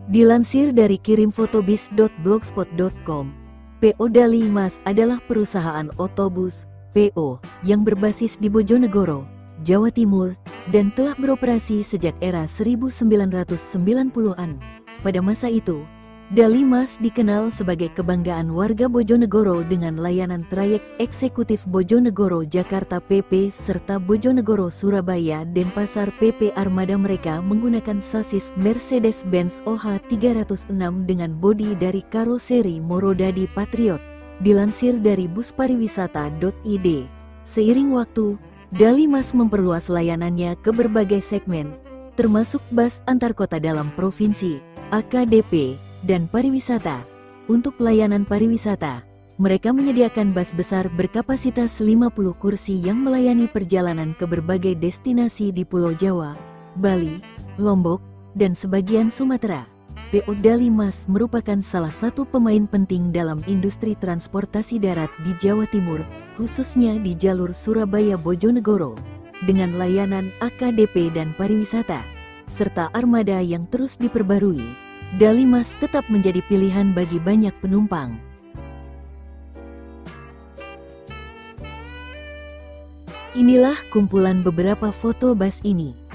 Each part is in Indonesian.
Dilansir dari kirimfotobis.blogspot.com, PO Dalimas adalah perusahaan otobus PO yang berbasis di Bojonegoro, Jawa Timur, dan telah beroperasi sejak era 1990-an. Pada masa itu, Dalimas dikenal sebagai kebanggaan warga Bojonegoro dengan layanan trayek eksekutif Bojonegoro-Jakarta PP serta Bojonegoro-Surabaya-Denpasar PP. Armada mereka menggunakan sasis Mercedes-Benz OH306 dengan bodi dari karoseri Morodadi Patriot. Dilansir dari buspariwisata.id, seiring waktu, Dalimas memperluas layanannya ke berbagai segmen, termasuk bus antar kota dalam provinsi, AKDP, dan pariwisata. Untuk pelayanan pariwisata, mereka menyediakan bus besar berkapasitas 50 kursi yang melayani perjalanan ke berbagai destinasi di Pulau Jawa, Bali, Lombok, dan sebagian Sumatera. PO Dalimas merupakan salah satu pemain penting dalam industri transportasi darat di Jawa Timur, khususnya di jalur Surabaya-Bojonegoro, dengan layanan AKDP dan pariwisata, serta armada yang terus diperbarui. Dalimas tetap menjadi pilihan bagi banyak penumpang. Inilah kumpulan beberapa foto bus ini.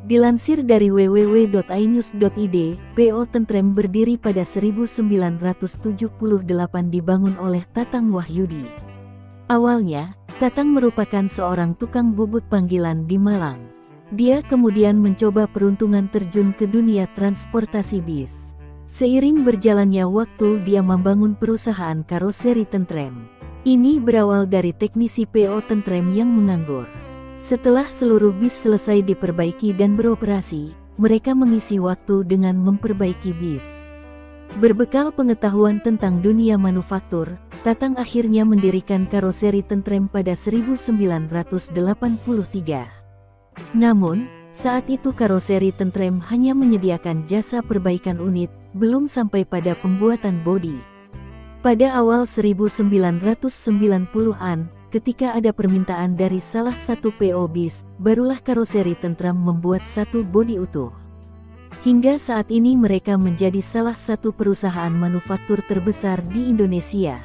Dilansir dari www.ainews.id, PO Tentrem berdiri pada 1978 dibangun oleh Tatang Wahyudi. Awalnya, Tatang merupakan seorang tukang bubut panggilan di Malang. Dia kemudian mencoba peruntungan terjun ke dunia transportasi bis. Seiring berjalannya waktu, dia membangun perusahaan karoseri Tentrem. Ini berawal dari teknisi PO Tentrem yang menganggur. Setelah seluruh bis selesai diperbaiki dan beroperasi, mereka mengisi waktu dengan memperbaiki bis. Berbekal pengetahuan tentang dunia manufaktur, Tatang akhirnya mendirikan karoseri Tentrem pada 1983. Namun, saat itu karoseri Tentrem hanya menyediakan jasa perbaikan unit, belum sampai pada pembuatan bodi. Pada awal 1990-an, ketika ada permintaan dari salah satu PO bis, barulah karoseri Tentrem membuat satu bodi utuh. Hingga saat ini mereka menjadi salah satu perusahaan manufaktur terbesar di Indonesia.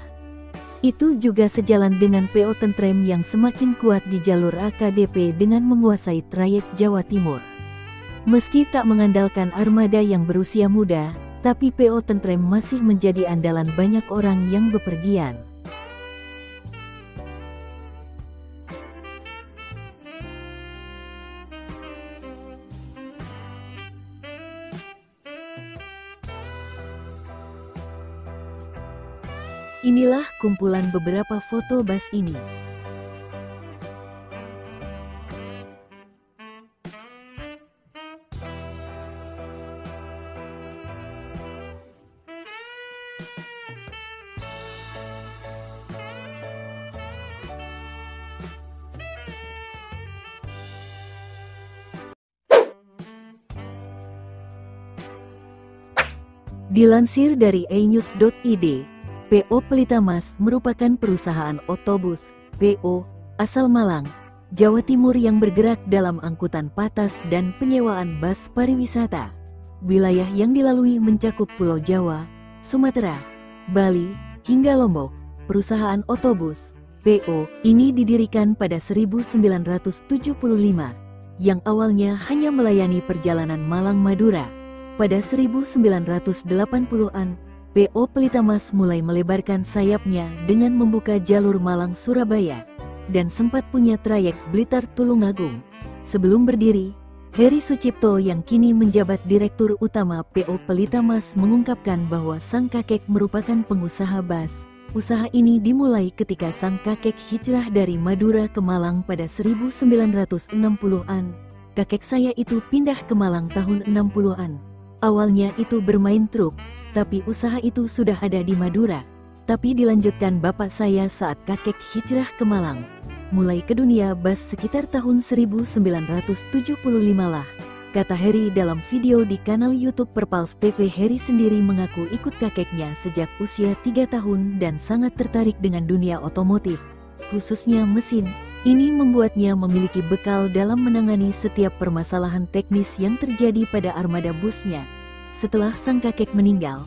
Itu juga sejalan dengan PO Tentrem yang semakin kuat di jalur AKDP dengan menguasai trayek Jawa Timur. Meski tak mengandalkan armada yang berusia muda, tapi PO Tentrem masih menjadi andalan banyak orang yang bepergian. Inilah kumpulan beberapa foto bus ini. Dilansir dari ainews.id, PO Pelitamas merupakan perusahaan otobus PO asal Malang Jawa Timur yang bergerak dalam angkutan patas dan penyewaan bus pariwisata. Wilayah yang dilalui mencakup Pulau Jawa, Sumatera, Bali, hingga Lombok. Perusahaan otobus, PO, ini didirikan pada 1975, yang awalnya hanya melayani perjalanan Malang-Madura. Pada 1980-an, PO Pelitamas mulai melebarkan sayapnya dengan membuka jalur Malang-Surabaya, dan sempat punya trayek Blitar-Tulungagung. Sebelum berdiri, Heri Sucipto yang kini menjabat Direktur Utama PO Pelitamas mengungkapkan bahwa sang kakek merupakan pengusaha bus. Usaha ini dimulai ketika sang kakek hijrah dari Madura ke Malang pada 1960-an. Kakek saya itu pindah ke Malang tahun 60-an. Awalnya itu bermain truk, tapi usaha itu sudah ada di Madura. Tapi dilanjutkan bapak saya saat kakek hijrah ke Malang. Mulai ke dunia bus sekitar tahun 1975 lah, kata Heri dalam video di kanal YouTube Perpals TV. Heri sendiri mengaku ikut kakeknya sejak usia 3 tahun dan sangat tertarik dengan dunia otomotif, khususnya mesin. Ini membuatnya memiliki bekal dalam menangani setiap permasalahan teknis yang terjadi pada armada busnya. Setelah sang kakek meninggal,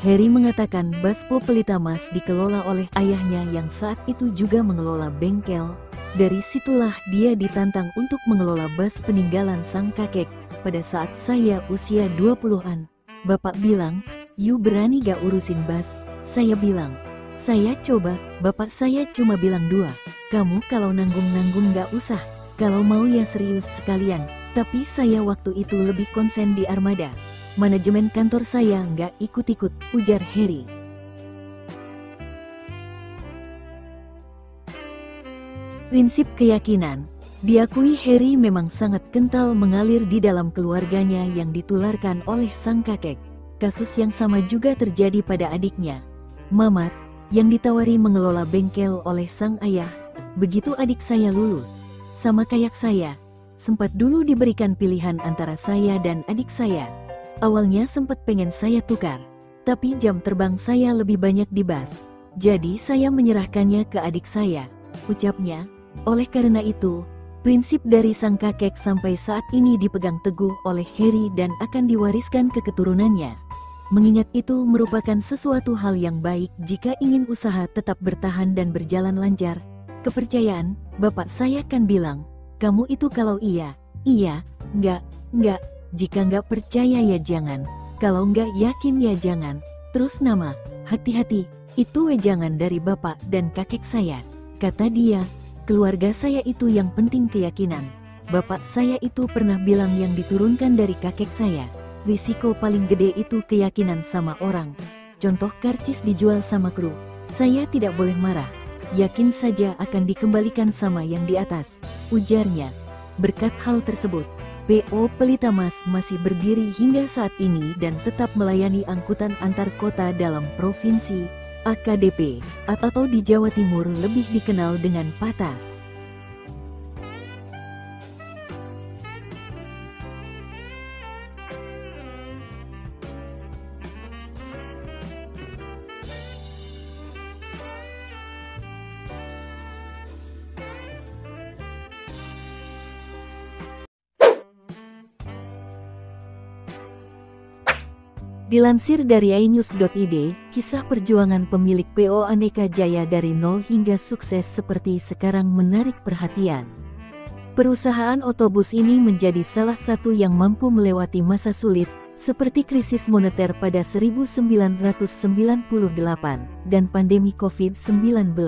Heri mengatakan Buspo Pelitamas dikelola oleh ayahnya yang saat itu juga mengelola bengkel. Dari situlah dia ditantang untuk mengelola bus peninggalan sang kakek. Pada saat saya usia 20-an, bapak bilang, "You berani gak urusin bus?" Saya bilang, "Saya coba." Bapak saya cuma bilang 2, "Kamu kalau nanggung-nanggung gak usah, kalau mau ya serius sekalian." Tapi saya waktu itu lebih konsen di armada. Manajemen kantor saya nggak ikut-ikut, ujar Heri. Prinsip keyakinan. Diakui Heri memang sangat kental mengalir di dalam keluarganya yang ditularkan oleh sang kakek. Kasus yang sama juga terjadi pada adiknya, Mamat, yang ditawari mengelola bengkel oleh sang ayah. Begitu adik saya lulus, sama kayak saya, sempat dulu diberikan pilihan antara saya dan adik saya. Awalnya sempat pengen saya tukar, tapi jam terbang saya lebih banyak di bus, jadi saya menyerahkannya ke adik saya, ucapnya. Oleh karena itu, prinsip dari sang kakek sampai saat ini dipegang teguh oleh Heri dan akan diwariskan ke keturunannya. Mengingat itu merupakan sesuatu hal yang baik jika ingin usaha tetap bertahan dan berjalan lancar. Kepercayaan, bapak saya kan bilang, "Kamu itu kalau iya, iya, enggak, jika enggak percaya ya jangan, kalau enggak yakin ya jangan." Terus nama, "Hati-hati, itu wejangan dari bapak dan kakek saya," kata dia. "Keluarga saya itu yang penting keyakinan. Bapak saya itu pernah bilang yang diturunkan dari kakek saya, risiko paling gede itu keyakinan sama orang. Contoh karcis dijual sama kru, saya tidak boleh marah. Yakin saja akan dikembalikan sama yang di atas," ujarnya. Berkat hal tersebut, PO Pelitamas masih berdiri hingga saat ini dan tetap melayani angkutan antar kota dalam provinsi AKDP, atau di Jawa Timur lebih dikenal dengan Patas. Dilansir dari inews.id, kisah perjuangan pemilik PO Aneka Jaya dari nol hingga sukses seperti sekarang menarik perhatian. Perusahaan otobus ini menjadi salah satu yang mampu melewati masa sulit, seperti krisis moneter pada 1998 dan pandemi COVID-19.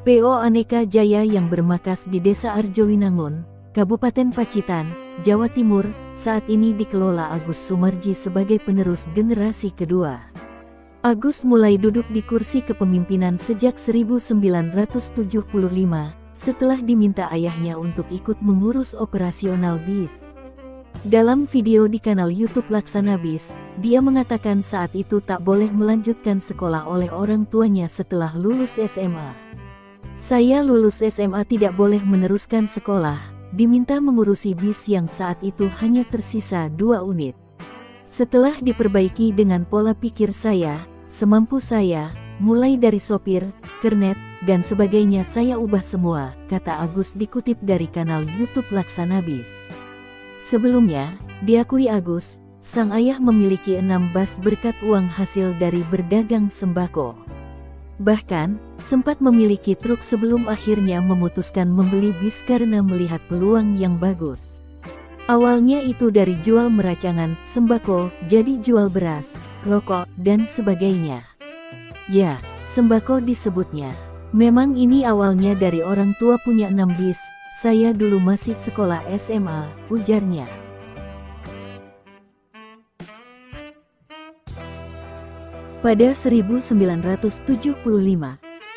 PO Aneka Jaya yang bermarkas di Desa Arjowinangun, Kabupaten Pacitan, Jawa Timur, saat ini dikelola Agus Sumarji sebagai penerus generasi kedua. Agus mulai duduk di kursi kepemimpinan sejak 1975, setelah diminta ayahnya untuk ikut mengurus operasional bis. Dalam video di kanal YouTube Laksana Bis, dia mengatakan saat itu tak boleh melanjutkan sekolah oleh orang tuanya setelah lulus SMA. "Saya lulus SMA tidak boleh meneruskan sekolah, diminta mengurusi bis yang saat itu hanya tersisa 2 unit. Setelah diperbaiki dengan pola pikir saya, semampu saya, Mulai dari sopir, kernet, dan sebagainya saya ubah semua, kata Agus dikutip dari kanal YouTube Laksana Bis. Sebelumnya, diakui Agus, sang ayah memiliki 6 bus berkat uang hasil dari berdagang sembako. Bahkan, sempat memiliki truk sebelum akhirnya memutuskan membeli bis karena melihat peluang yang bagus. Awalnya itu dari jual meracangan, sembako, jadi jual beras, rokok, dan sebagainya. Ya, sembako disebutnya. Memang ini awalnya dari orang tua punya 6 bis, saya dulu masih sekolah SMA, ujarnya. Pada 1975,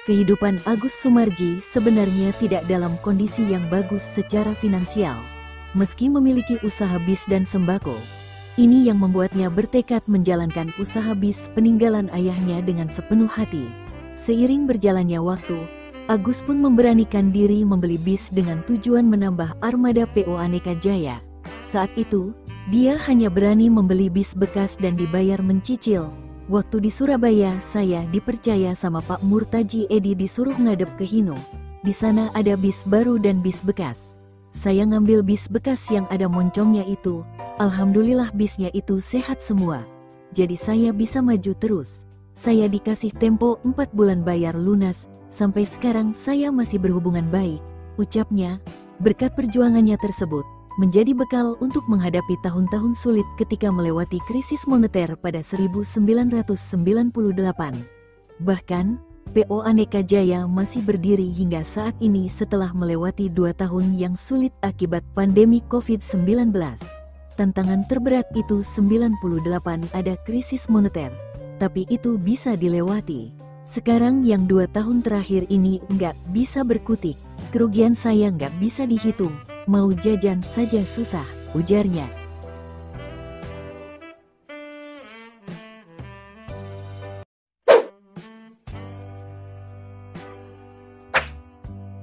kehidupan Agus Sumarji sebenarnya tidak dalam kondisi yang bagus secara finansial. Meski memiliki usaha bis dan sembako, ini yang membuatnya bertekad menjalankan usaha bis peninggalan ayahnya dengan sepenuh hati. Seiring berjalannya waktu, Agus pun memberanikan diri membeli bis dengan tujuan menambah armada PO Aneka Jaya. Saat itu, dia hanya berani membeli bis bekas dan dibayar mencicil. Waktu di Surabaya, saya dipercaya sama Pak Murtaji Edi disuruh ngadep ke Hino. Di sana ada bis baru dan bis bekas. Saya ngambil bis bekas yang ada moncongnya itu. Alhamdulillah bisnya itu sehat semua. Jadi saya bisa maju terus. Saya dikasih tempo 4 bulan bayar lunas. Sampai sekarang saya masih berhubungan baik, ucapnya. Berkat perjuangannya tersebut, menjadi bekal untuk menghadapi tahun-tahun sulit ketika melewati krisis moneter pada 1998. Bahkan, PO Aneka Jaya masih berdiri hingga saat ini setelah melewati 2 tahun yang sulit akibat pandemi COVID-19. Tantangan terberat itu 98 ada krisis moneter, tapi itu bisa dilewati. Sekarang yang 2 tahun terakhir ini nggak bisa berkutik, kerugian saya nggak bisa dihitung, mau jajan saja susah, ujarnya.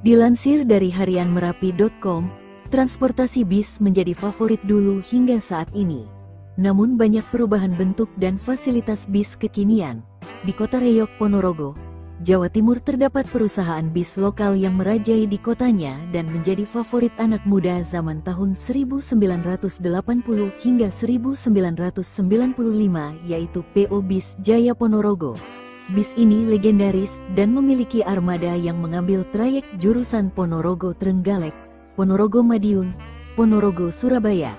Dilansir dari harianmerapi.com, transportasi bis menjadi favorit dulu hingga saat ini. Namun banyak perubahan bentuk dan fasilitas bis kekinian. Di Kota Reyok, Ponorogo, Jawa Timur terdapat perusahaan bis lokal yang merajai di kotanya dan menjadi favorit anak muda zaman tahun 1980 hingga 1995, yaitu PO Bis Jaya Ponorogo. Bis ini legendaris dan memiliki armada yang mengambil trayek jurusan Ponorogo-Trenggalek, Ponorogo-Madiun, Ponorogo-Surabaya,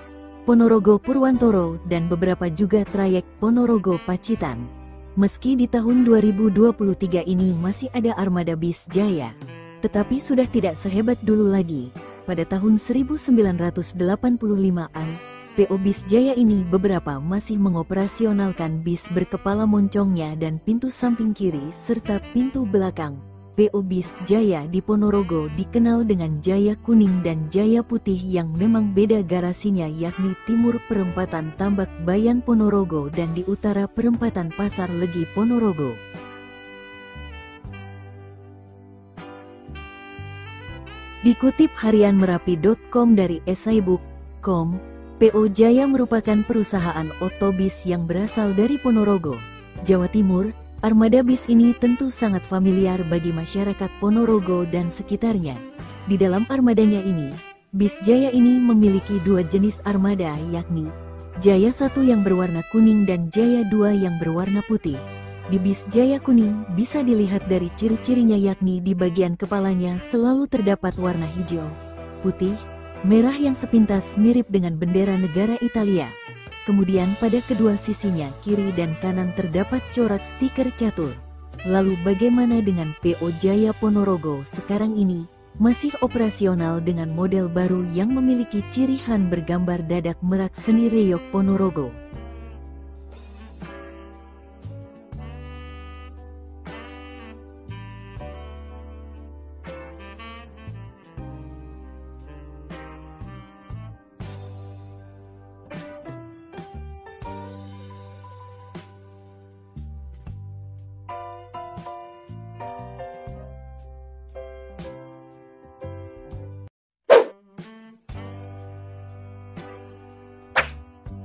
Ponorogo-Purwantoro, dan beberapa juga trayek Ponorogo-Pacitan. Meski di tahun 2023 ini masih ada armada bis Jaya, tetapi sudah tidak sehebat dulu lagi. Pada tahun 1985-an, PO Bis Jaya ini beberapa masih mengoperasionalkan bis berkepala moncongnya dan pintu samping kiri serta pintu belakang. PO Bis Jaya di Ponorogo dikenal dengan Jaya Kuning dan Jaya Putih yang memang beda garasinya, yakni timur perempatan Tambak Bayan Ponorogo dan di utara perempatan Pasar Legi Ponorogo. Dikutip harianmerapi.com dari esaibook.com, PO Jaya merupakan perusahaan otobis yang berasal dari Ponorogo, Jawa Timur. Armada bis ini tentu sangat familiar bagi masyarakat Ponorogo dan sekitarnya. Di dalam armadanya ini, Bis Jaya ini memiliki 2 jenis armada, yakni Jaya 1 yang berwarna kuning dan Jaya 2 yang berwarna putih. Di Bis Jaya Kuning bisa dilihat dari ciri-cirinya, yakni di bagian kepalanya selalu terdapat warna hijau, putih, merah yang sepintas mirip dengan bendera negara Italia. Kemudian pada kedua sisinya, kiri dan kanan, terdapat corak stiker catur. Lalu bagaimana dengan PO Jaya Ponorogo sekarang ini? Masih operasional dengan model baru yang memiliki ciri khas bergambar dadak merak seni Reyok Ponorogo.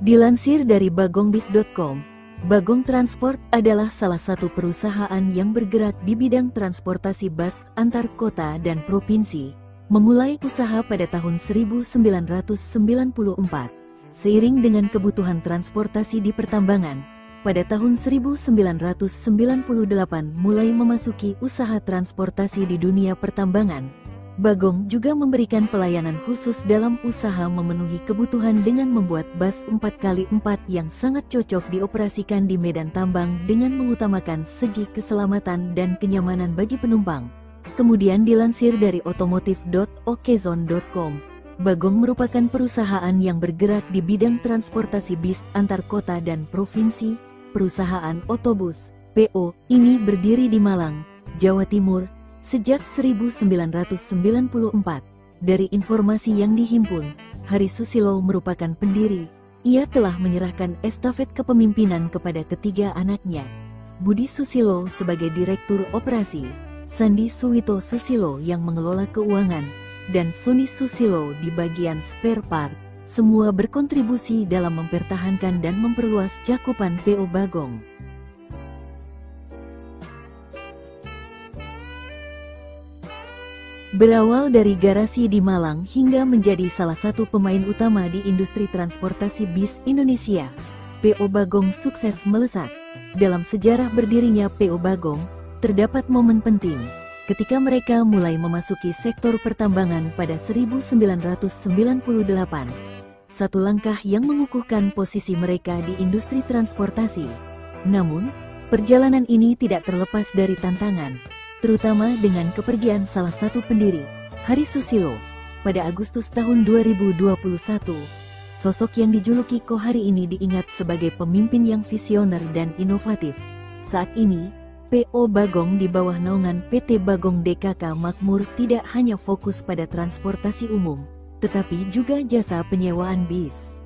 Dilansir dari bagongbis.com, Bagong Transport adalah salah satu perusahaan yang bergerak di bidang transportasi bus antar kota dan provinsi, memulai usaha pada tahun 1994. Seiring dengan kebutuhan transportasi di pertambangan, pada tahun 1998 mulai memasuki usaha transportasi di dunia pertambangan. Bagong juga memberikan pelayanan khusus dalam usaha memenuhi kebutuhan dengan membuat bus 4x4 yang sangat cocok dioperasikan di medan tambang dengan mengutamakan segi keselamatan dan kenyamanan bagi penumpang. Kemudian dilansir dari otomotif.okezone.com, Bagong merupakan perusahaan yang bergerak di bidang transportasi bis antar kota dan provinsi. Perusahaan otobus, PO, ini berdiri di Malang, Jawa Timur, sejak 1994. Dari informasi yang dihimpun, Hari Susilo merupakan pendiri. Ia telah menyerahkan estafet kepemimpinan kepada ketiga anaknya. Budi Susilo sebagai Direktur Operasi, Sandi Suwito Susilo yang mengelola keuangan, dan Sony Susilo di bagian spare part. Semua berkontribusi dalam mempertahankan dan memperluas cakupan PO Bagong. Berawal dari garasi di Malang hingga menjadi salah satu pemain utama di industri transportasi bis Indonesia, PO Bagong sukses melesat. Dalam sejarah berdirinya PO Bagong, terdapat momen penting ketika mereka mulai memasuki sektor pertambangan pada 1998. Satu langkah yang mengukuhkan posisi mereka di industri transportasi. Namun, perjalanan ini tidak terlepas dari tantangan, terutama dengan kepergian salah satu pendiri, Hari Susilo, pada Agustus tahun 2021. Sosok yang dijuluki Ko Hari ini diingat sebagai pemimpin yang visioner dan inovatif. Saat ini, PO Bagong di bawah naungan PT Bagong DKK Makmur tidak hanya fokus pada transportasi umum, tetapi juga jasa penyewaan bis.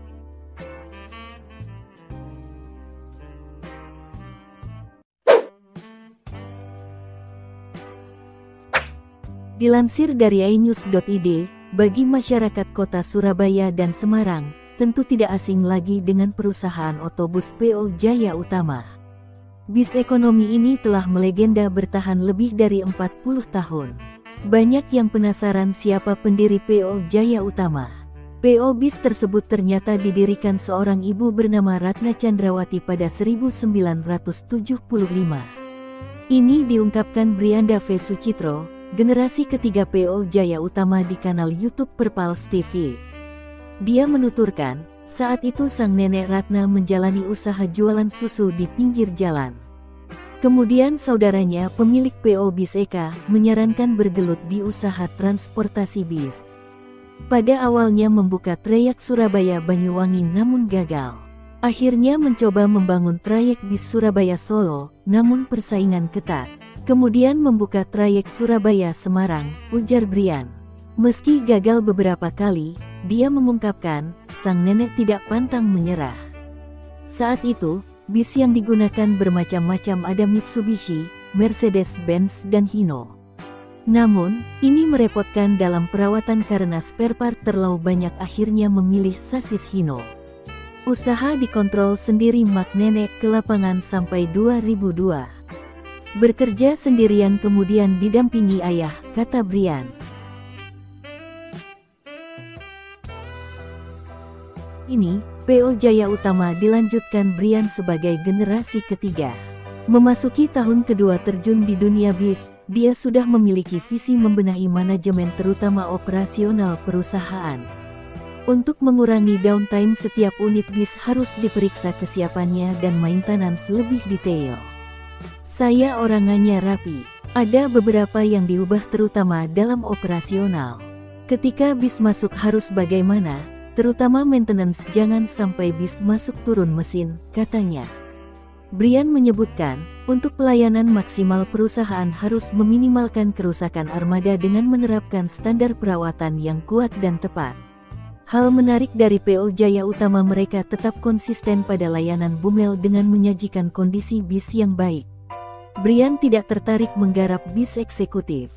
Dilansir dari inews.id, bagi masyarakat kota Surabaya dan Semarang, tentu tidak asing lagi dengan perusahaan otobus PO Jaya Utama. Bis ekonomi ini telah melegenda bertahan lebih dari 40 tahun. Banyak yang penasaran siapa pendiri PO Jaya Utama. PO bis tersebut ternyata didirikan seorang ibu bernama Ratna Chandrawati pada 1975. Ini diungkapkan Brianda V. Sucitro, generasi ketiga PO Jaya Utama di kanal YouTube Perpals TV. Dia menuturkan, saat itu sang nenek Ratna menjalani usaha jualan susu di pinggir jalan. Kemudian saudaranya pemilik PO Bis Eka menyarankan bergelut di usaha transportasi bis. Pada awalnya membuka trayek Surabaya Banyuwangi namun gagal. Akhirnya mencoba membangun trayek bis Surabaya Solo, namun persaingan ketat. Kemudian membuka trayek Surabaya Semarang, ujar Brian. Meski gagal beberapa kali, dia mengungkapkan, sang nenek tidak pantang menyerah. Saat itu, bis yang digunakan bermacam-macam, ada Mitsubishi, Mercedes-Benz dan Hino. Namun, ini merepotkan dalam perawatan karena spare part terlalu banyak, akhirnya memilih sasis Hino. Usaha dikontrol sendiri mak nenek ke lapangan sampai 2002. Bekerja sendirian kemudian didampingi ayah, kata Brian. Ini, PO Jaya Utama dilanjutkan Brian sebagai generasi ketiga. Memasuki tahun kedua terjun di dunia bis, dia sudah memiliki visi membenahi manajemen terutama operasional perusahaan. Untuk mengurangi downtime, setiap unit bis harus diperiksa kesiapannya dan maintenance lebih detail. Saya orangnya rapi. Ada beberapa yang diubah terutama dalam operasional. Ketika bis masuk harus bagaimana, terutama maintenance, jangan sampai bis masuk turun mesin, katanya. Brian menyebutkan, untuk pelayanan maksimal perusahaan harus meminimalkan kerusakan armada dengan menerapkan standar perawatan yang kuat dan tepat. Hal menarik dari PO Jaya Utama, mereka tetap konsisten pada layanan bumel dengan menyajikan kondisi bis yang baik. Brian tidak tertarik menggarap bis eksekutif.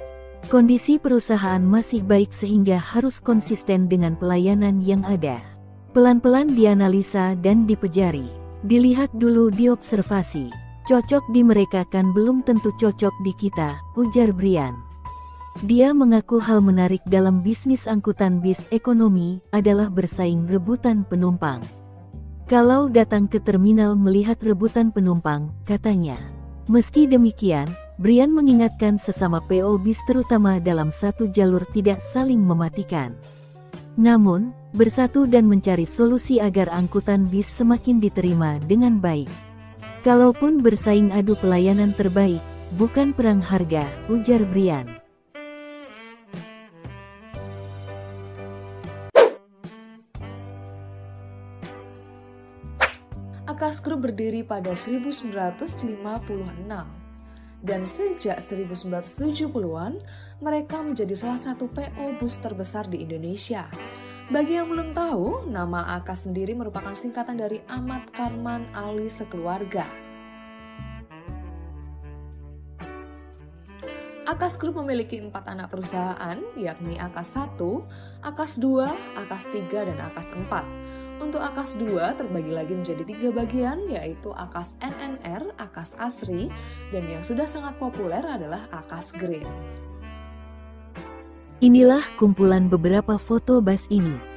Kondisi perusahaan masih baik sehingga harus konsisten dengan pelayanan yang ada. Pelan-pelan dianalisa dan dipelajari. Dilihat dulu diobservasi. Cocok di mereka kan belum tentu cocok di kita, ujar Brian. Dia mengaku hal menarik dalam bisnis angkutan bis ekonomi adalah bersaing rebutan penumpang. Kalau datang ke terminal melihat rebutan penumpang, katanya. Meski demikian, Brian mengingatkan sesama PO bis terutama dalam satu jalur tidak saling mematikan. Namun, bersatu dan mencari solusi agar angkutan bis semakin diterima dengan baik. Kalaupun bersaing adu pelayanan terbaik, bukan perang harga, ujar Brian. Akas Group berdiri pada 1956 dan sejak 1970-an mereka menjadi salah satu PO bus terbesar di Indonesia. Bagi yang belum tahu, nama Akas sendiri merupakan singkatan dari Ahmad Karman Ali Sekeluarga. Akas Group memiliki 4 anak perusahaan, yakni Akas 1, Akas 2, Akas 3, dan Akas 4. Untuk Akas 2 terbagi lagi menjadi 3 bagian, yaitu Akas NNR, Akas Asri, dan yang sudah sangat populer adalah Akas Green. Inilah kumpulan beberapa foto bus ini.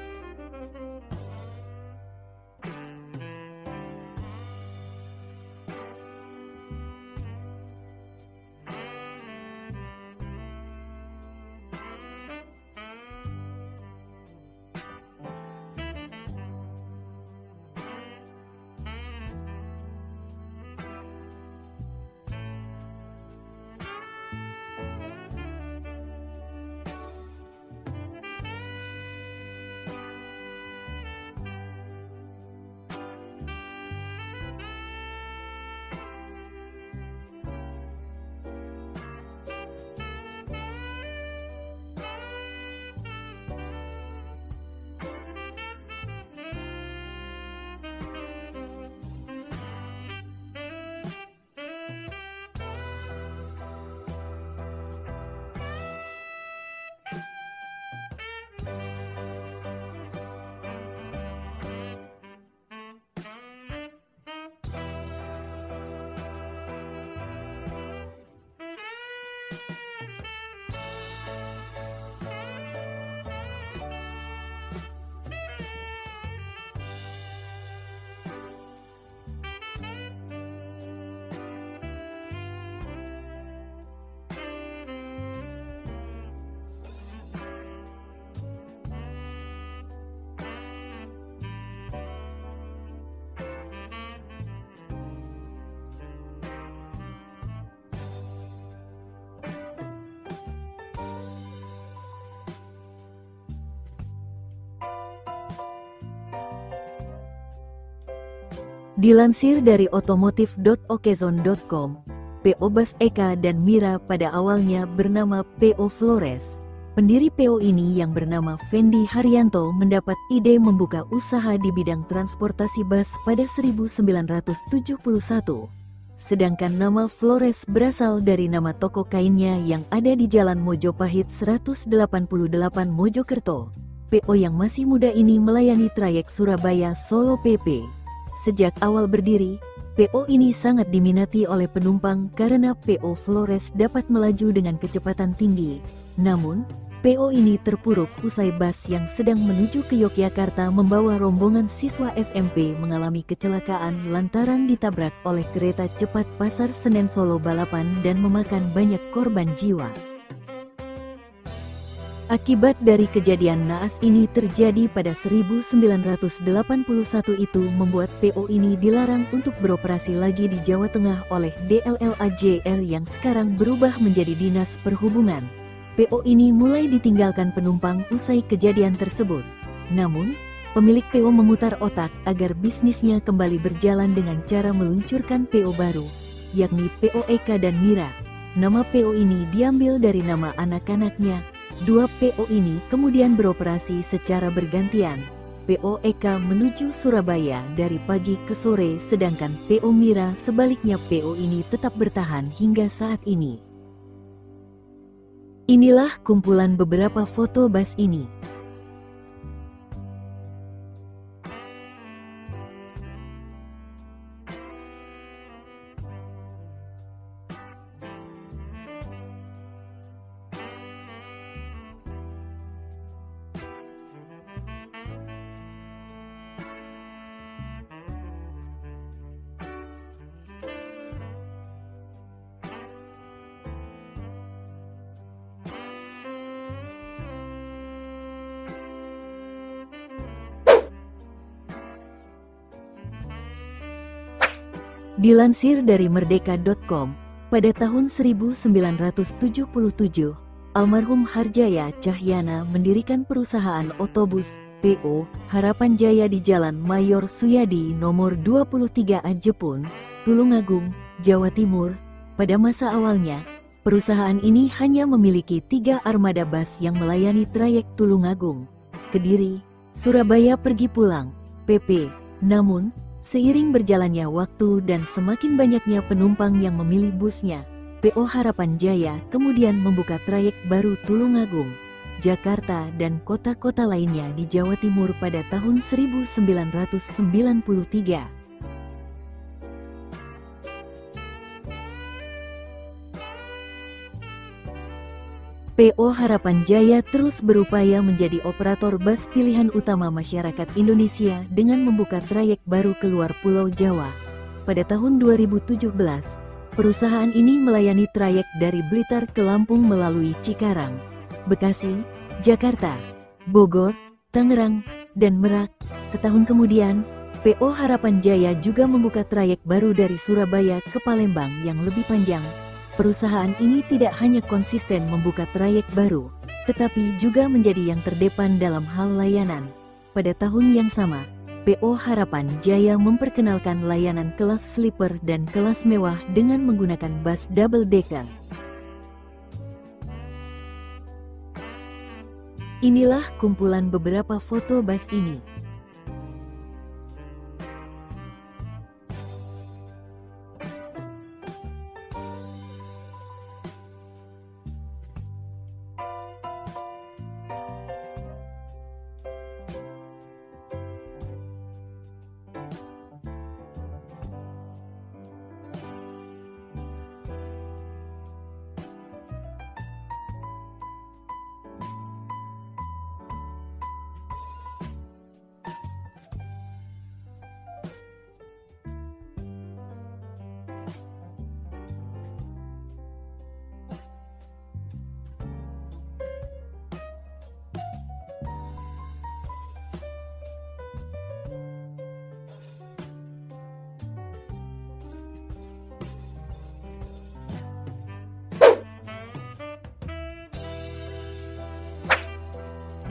Dilansir dari otomotif.okezone.com, PO Bus Eka dan Mira pada awalnya bernama PO Flores. Pendiri PO ini yang bernama Fendi Haryanto mendapat ide membuka usaha di bidang transportasi bus pada 1971. Sedangkan nama Flores berasal dari nama toko kainnya yang ada di Jalan Mojopahit 188 Mojokerto. PO yang masih muda ini melayani trayek Surabaya-Solo PP. Sejak awal berdiri, PO ini sangat diminati oleh penumpang karena PO Flores dapat melaju dengan kecepatan tinggi. Namun, PO ini terpuruk usai bus yang sedang menuju ke Yogyakarta membawa rombongan siswa SMP mengalami kecelakaan lantaran ditabrak oleh kereta cepat Pasar Senen Solo balapan dan memakan banyak korban jiwa. Akibat dari kejadian naas ini terjadi pada 1981 itu membuat PO ini dilarang untuk beroperasi lagi di Jawa Tengah oleh DLLAJR yang sekarang berubah menjadi Dinas Perhubungan. PO ini mulai ditinggalkan penumpang usai kejadian tersebut. Namun, pemilik PO memutar otak agar bisnisnya kembali berjalan dengan cara meluncurkan PO baru, yakni PO Eka dan Mira. Nama PO ini diambil dari nama anak-anaknya. Dua PO ini kemudian beroperasi secara bergantian. PO Eka menuju Surabaya dari pagi ke sore, sedangkan PO Mira sebaliknya. PO ini tetap bertahan hingga saat ini. Inilah kumpulan beberapa foto bus ini. Dilansir dari merdeka.com, pada tahun 1977, almarhum Harjaya Cahyana mendirikan perusahaan otobus PO Harapan Jaya di Jalan Mayor Suyadi nomor 23 A Jepun, Tulungagung, Jawa Timur. Pada masa awalnya, perusahaan ini hanya memiliki 3 armada bus yang melayani trayek Tulungagung, Kediri, Surabaya pergi pulang, PP. Namun, seiring berjalannya waktu dan semakin banyaknya penumpang yang memilih busnya, PO Harapan Jaya kemudian membuka trayek baru Tulungagung, Jakarta dan kota-kota lainnya di Jawa Timur pada tahun 1993. PO Harapan Jaya terus berupaya menjadi operator bus pilihan utama masyarakat Indonesia dengan membuka trayek baru keluar Pulau Jawa. Pada tahun 2017, perusahaan ini melayani trayek dari Blitar ke Lampung melalui Cikarang, Bekasi, Jakarta, Bogor, Tangerang, dan Merak. Setahun kemudian, PO Harapan Jaya juga membuka trayek baru dari Surabaya ke Palembang yang lebih panjang. Perusahaan ini tidak hanya konsisten membuka trayek baru, tetapi juga menjadi yang terdepan dalam hal layanan. Pada tahun yang sama, PO Harapan Jaya memperkenalkan layanan kelas sleeper dan kelas mewah dengan menggunakan bus double decker. Inilah kumpulan beberapa foto bus ini.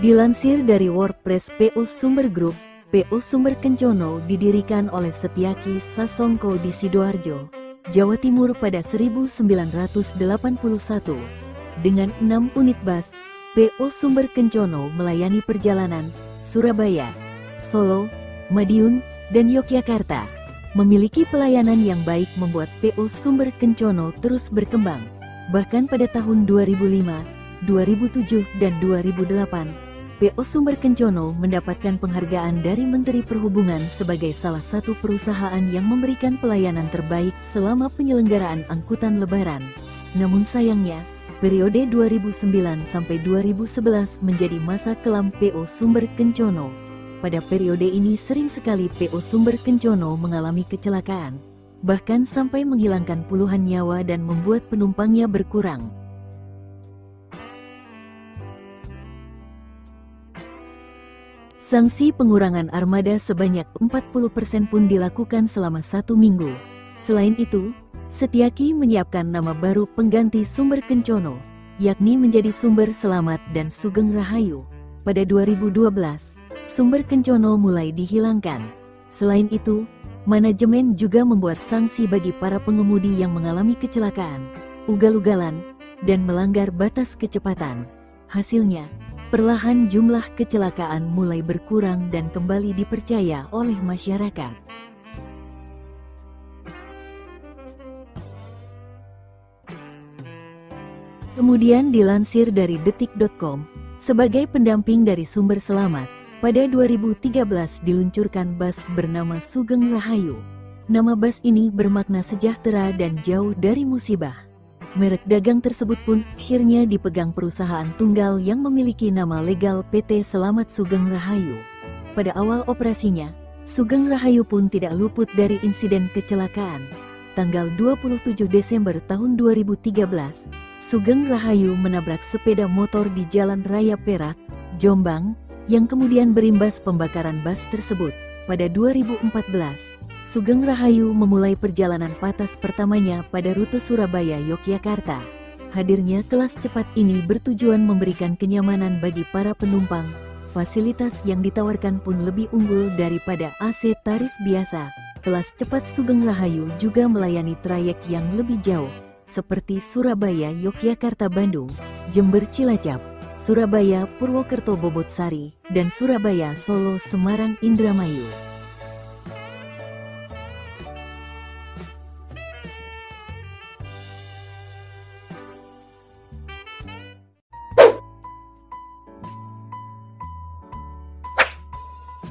Dilansir dari WordPress, PO Sumber Group, PO Sumber Kencono didirikan oleh Setyaki Sasongko di Sidoarjo, Jawa Timur pada 1981. Dengan 6 unit bus, PO Sumber Kencono melayani perjalanan Surabaya, Solo, Madiun, dan Yogyakarta. Memiliki pelayanan yang baik membuat PO Sumber Kencono terus berkembang. Bahkan pada tahun 2005, 2007, dan 2008, PO Sumber Kencono mendapatkan penghargaan dari Menteri Perhubungan sebagai salah satu perusahaan yang memberikan pelayanan terbaik selama penyelenggaraan angkutan lebaran. Namun sayangnya, periode 2009 sampai 2011 menjadi masa kelam PO Sumber Kencono. Pada periode ini sering sekali PO Sumber Kencono mengalami kecelakaan, bahkan sampai menghilangkan puluhan nyawa dan membuat penumpangnya berkurang. Sanksi pengurangan armada sebanyak 40% pun dilakukan selama 1 minggu. Selain itu, Setyaki menyiapkan nama baru pengganti Sumber Kencono, yakni menjadi Sumber Selamat dan Sugeng Rahayu. Pada 2012, Sumber Kencono mulai dihilangkan. Selain itu, manajemen juga membuat sanksi bagi para pengemudi yang mengalami kecelakaan, ugal-ugalan, dan melanggar batas kecepatan. Hasilnya, perlahan jumlah kecelakaan mulai berkurang dan kembali dipercaya oleh masyarakat. Kemudian dilansir dari detik.com, sebagai pendamping dari Sumber Selamat, pada 2013 diluncurkan bus bernama Sugeng Rahayu. Nama bus ini bermakna sejahtera dan jauh dari musibah. Merek dagang tersebut pun akhirnya dipegang perusahaan tunggal yang memiliki nama legal PT Selamat Sugeng Rahayu. Pada awal operasinya, Sugeng Rahayu pun tidak luput dari insiden kecelakaan. Tanggal 27 Desember tahun 2013, Sugeng Rahayu menabrak sepeda motor di Jalan Raya Perak, Jombang, yang kemudian berimbas pembakaran bus tersebut. Pada 2014, Sugeng Rahayu memulai perjalanan patas pertamanya pada rute Surabaya-Yogyakarta. Hadirnya kelas cepat ini bertujuan memberikan kenyamanan bagi para penumpang. Fasilitas yang ditawarkan pun lebih unggul daripada AC tarif biasa. Kelas cepat Sugeng Rahayu juga melayani trayek yang lebih jauh, seperti Surabaya-Yogyakarta-Bandung, Jember-Cilacap, Surabaya-Purwokerto-Bobotsari, dan Surabaya-Solo-Semarang-Indramayu.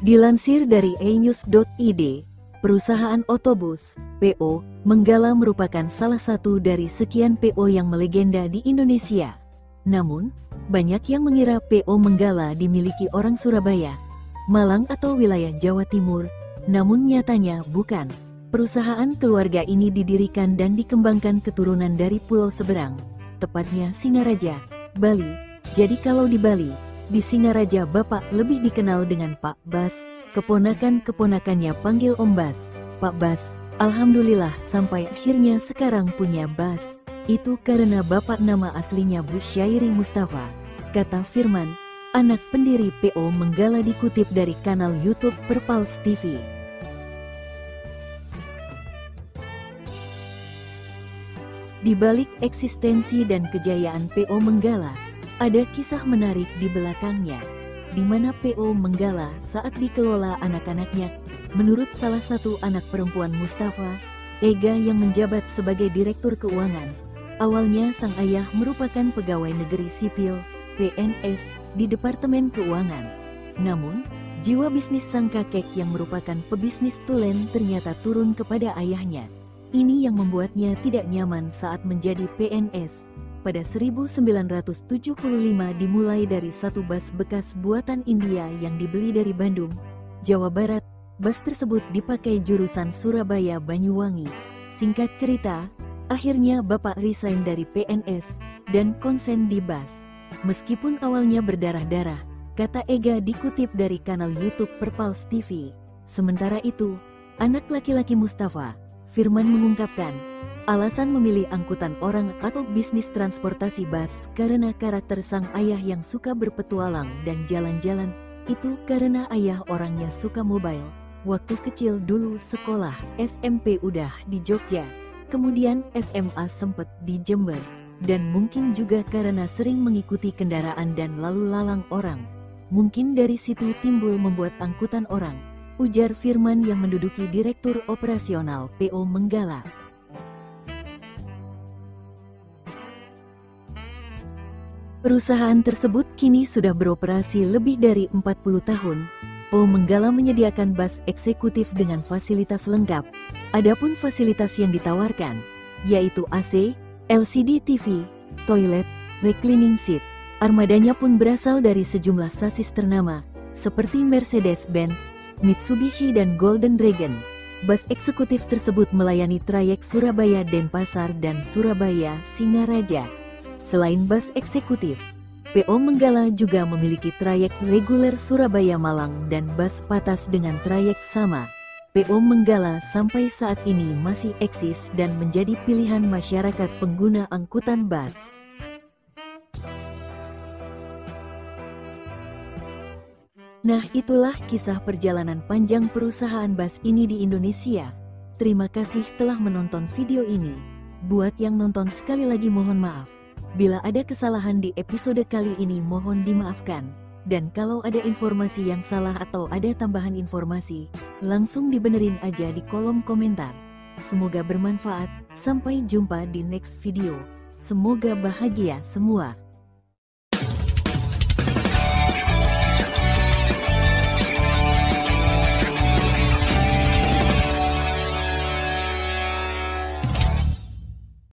Dilansir dari enews.id, perusahaan otobus, PO, Menggala merupakan salah satu dari sekian PO yang melegenda di Indonesia. Namun, banyak yang mengira PO Menggala dimiliki orang Surabaya, Malang atau wilayah Jawa Timur, namun nyatanya bukan. Perusahaan keluarga ini didirikan dan dikembangkan keturunan dari pulau seberang, tepatnya Singaraja, Bali. Jadi kalau di Bali, di Singaraja Bapak lebih dikenal dengan Pak Bas, keponakan-keponakannya panggil Om Bas, Pak Bas. Alhamdulillah sampai akhirnya sekarang punya Bas. Itu karena Bapak nama aslinya Busyairi Mustafa, kata Firman, anak pendiri PO Menggala dikutip dari kanal YouTube Perpals TV. Di balik eksistensi dan kejayaan PO Menggala, ada kisah menarik di belakangnya, di mana PO Menggala saat dikelola anak-anaknya, menurut salah satu anak perempuan Mustafa, Ega yang menjabat sebagai direktur keuangan. Awalnya sang ayah merupakan pegawai negeri sipil, PNS, di Departemen Keuangan. Namun, jiwa bisnis sang kakek yang merupakan pebisnis tulen ternyata turun kepada ayahnya. Ini yang membuatnya tidak nyaman saat menjadi PNS. Pada 1975 dimulai dari satu bus bekas buatan India yang dibeli dari Bandung, Jawa Barat. Bus tersebut dipakai jurusan Surabaya-Banyuwangi. Singkat cerita, akhirnya Bapak resign dari PNS dan konsen di bus. Meskipun awalnya berdarah-darah, kata Ega dikutip dari kanal YouTube Perpals TV. Sementara itu, anak laki-laki Mustafa, Firman mengungkapkan, alasan memilih angkutan orang atau bisnis transportasi bus karena karakter sang ayah yang suka berpetualang dan jalan-jalan. Itu karena ayah orangnya suka mobile. Waktu kecil dulu sekolah SMP udah di Jogja, kemudian SMA sempet di Jember, dan mungkin juga karena sering mengikuti kendaraan dan lalu lalang orang. Mungkin dari situ timbul membuat angkutan orang, ujar Firman yang menduduki Direktur Operasional PO Menggala. Perusahaan tersebut kini sudah beroperasi lebih dari 40 tahun. PO Menggala menyediakan bus eksekutif dengan fasilitas lengkap. Adapun fasilitas yang ditawarkan, yaitu AC, LCD TV, toilet, reclining seat. Armadanya pun berasal dari sejumlah sasis ternama, seperti Mercedes-Benz, Mitsubishi dan Golden Dragon. Bus eksekutif tersebut melayani trayek Surabaya-Denpasar dan Surabaya-Singaraja. Selain bus eksekutif, PO Menggala juga memiliki trayek reguler Surabaya-Malang dan bus patas dengan trayek sama. PO Menggala sampai saat ini masih eksis dan menjadi pilihan masyarakat pengguna angkutan bus. Nah, itulah kisah perjalanan panjang perusahaan bus ini di Indonesia. Terima kasih telah menonton video ini. Buat yang nonton sekali lagi mohon maaf. Bila ada kesalahan di episode kali ini mohon dimaafkan. Dan kalau ada informasi yang salah atau ada tambahan informasi, langsung dibenerin aja di kolom komentar. Semoga bermanfaat, sampai jumpa di next video. Semoga bahagia semua.